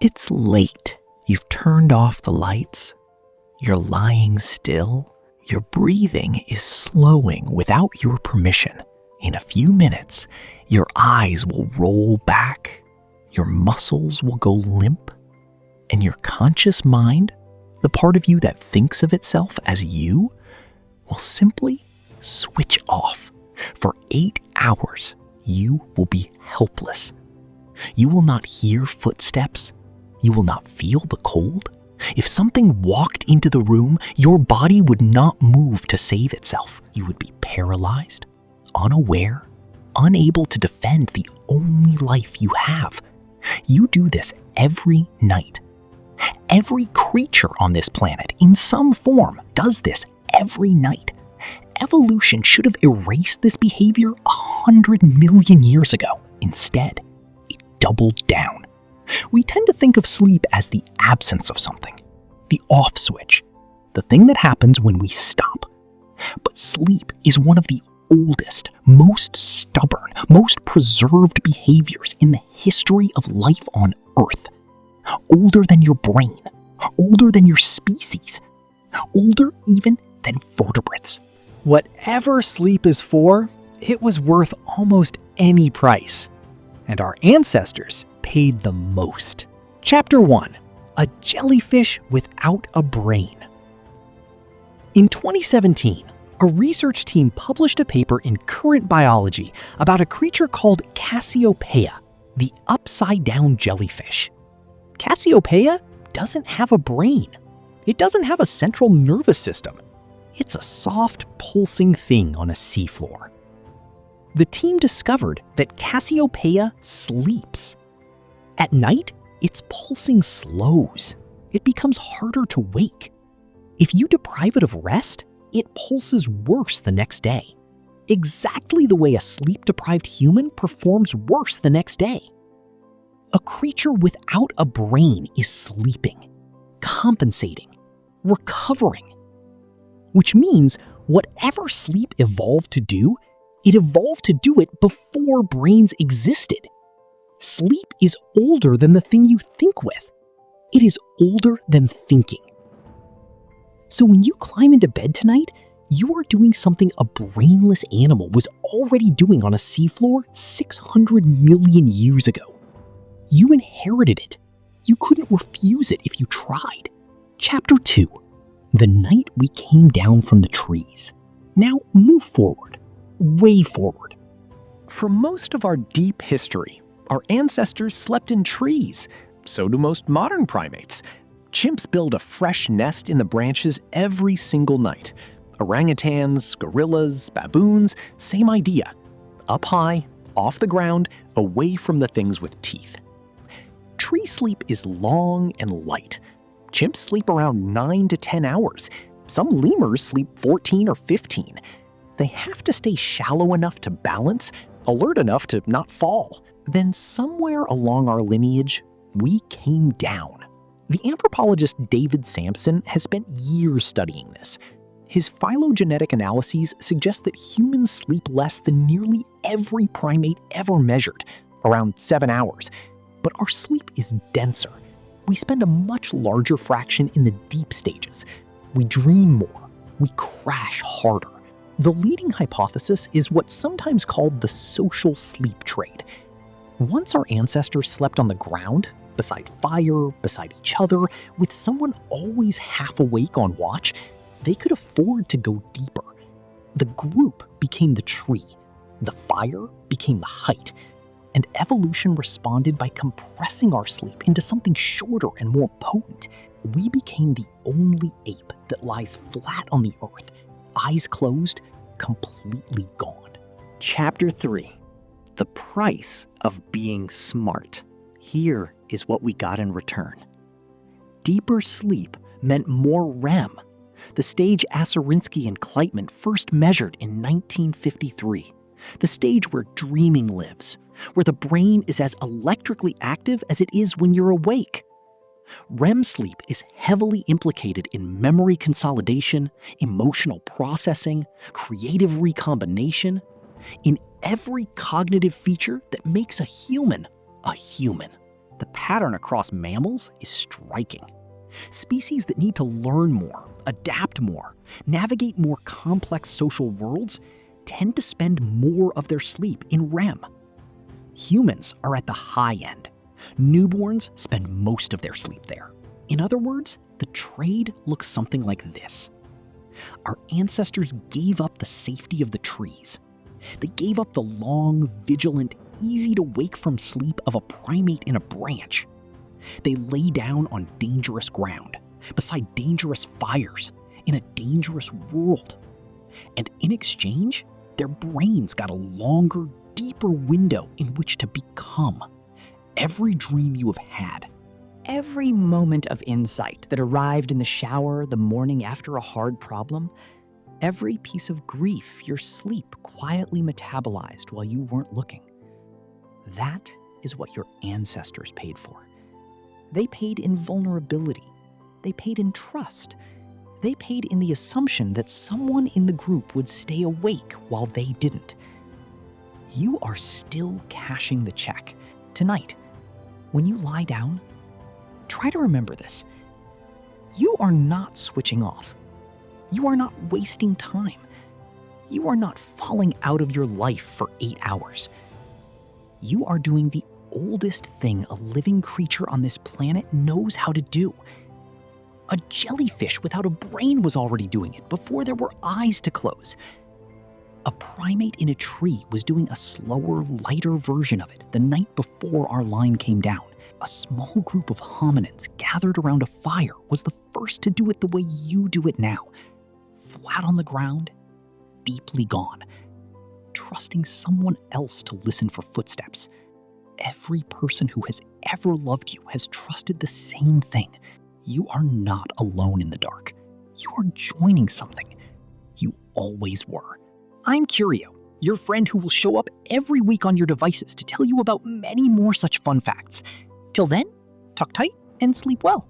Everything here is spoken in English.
It's late. You've turned off the lights. You're lying still. Your breathing is slowing without your permission. In a few minutes, your eyes will roll back, your muscles will go limp, and your conscious mind, the part of you that thinks of itself as you, will simply switch off. For 8 hours, you will be helpless. You will not hear footsteps. You will not feel the cold. If something walked into the room, your body would not move to save itself. You would be paralyzed, unaware, unable to defend the only life you have. You do this every night. Every creature on this planet, in some form, does this every night. Evolution should have erased this behavior 100 million years ago. Instead, it doubled down. We tend to think of sleep as the absence of something, the off switch, the thing that happens when we stop. But sleep is one of the oldest, most stubborn, most preserved behaviors in the history of life on Earth. Older than your brain, older than your species, older even than vertebrates. Whatever sleep is for, it was worth almost any price. And our ancestors paid the most. Chapter 1. A jellyfish without a brain. In 2017, a research team published a paper in Current Biology about a creature called Cassiopea, the upside-down jellyfish. Cassiopea doesn't have a brain. It doesn't have a central nervous system. It's a soft, pulsing thing on a seafloor. The team discovered that Cassiopea sleeps. At night, its pulsing slows. It becomes harder to wake. If you deprive it of rest, it pulses worse the next day. Exactly the way a sleep-deprived human performs worse the next day. A creature without a brain is sleeping, compensating, recovering. Which means whatever sleep evolved to do, it evolved to do it before brains existed. Sleep is older than the thing you think with. It is older than thinking. So when you climb into bed tonight, you are doing something a brainless animal was already doing on a seafloor 600 million years ago. You inherited it. You couldn't refuse it if you tried. Chapter 2. The night we came down from the trees. Now move forward, way forward. For most of our deep history, our ancestors slept in trees. So do most modern primates. Chimps build a fresh nest in the branches every single night. Orangutans, gorillas, baboons, same idea. Up high, off the ground, away from the things with teeth. Tree sleep is long and light. Chimps sleep around 9 to 10 hours. Some lemurs sleep 14 or 15. They have to stay shallow enough to balance, alert enough to not fall. Then somewhere along our lineage, we came down. The anthropologist David Samson has spent years studying this. His phylogenetic analyses suggest that humans sleep less than nearly every primate ever measured, around 7 hours. But our sleep is denser. We spend a much larger fraction in the deep stages. We dream more. We crash harder. The leading hypothesis is what's sometimes called the social sleep trade. Once our ancestors slept on the ground, beside fire, beside each other, with someone always half awake on watch, they could afford to go deeper. The group became the tree. The fire became the height. And evolution responded by compressing our sleep into something shorter and more potent. We became the only ape that lies flat on the earth, eyes closed, completely gone. Chapter 3. The price of being smart. Here is what we got in return. Deeper sleep meant more REM, the stage Aserinsky and Kleitman first measured in 1953. The stage where dreaming lives, where the brain is as electrically active as it is when you're awake. REM sleep is heavily implicated in memory consolidation, emotional processing, creative recombination, in every cognitive feature that makes a human a human. The pattern across mammals is striking. Species that need to learn more, adapt more, navigate more complex social worlds tend to spend more of their sleep in REM. Humans are at the high end. Newborns spend most of their sleep there. In other words, the trade looks something like this. Our ancestors gave up the safety of the trees. They gave up the long, vigilant, easy to wake from sleep of a primate in a branch. They lay down on dangerous ground, beside dangerous fires, in a dangerous world. And in exchange, their brains got a longer, deeper window in which to become. Every dream you have had, Every moment of insight that arrived in the shower the morning after a hard problem, every piece of grief your sleep quietly metabolized while you weren't looking. That is what your ancestors paid for. They paid in vulnerability. They paid in trust. They paid in the assumption that someone in the group would stay awake while they didn't. You are still cashing the check. Tonight, when you lie down, try to remember this. You are not switching off. You are not wasting time. You are not falling out of your life for 8 hours. You are doing the oldest thing a living creature on this planet knows how to do. A jellyfish without a brain was already doing it before there were eyes to close. A primate in a tree was doing a slower, lighter version of it the night before our line came down. A small group of hominins gathered around a fire was the first to do it the way you do it now. Flat on the ground, deeply gone, trusting someone else to listen for footsteps. Every person who has ever loved you has trusted the same thing. You are not alone in the dark. You are joining something. You always were. I'm Kyurio, your friend who will show up every week on your devices to tell you about many more such fun facts. Till then, tuck tight and sleep well.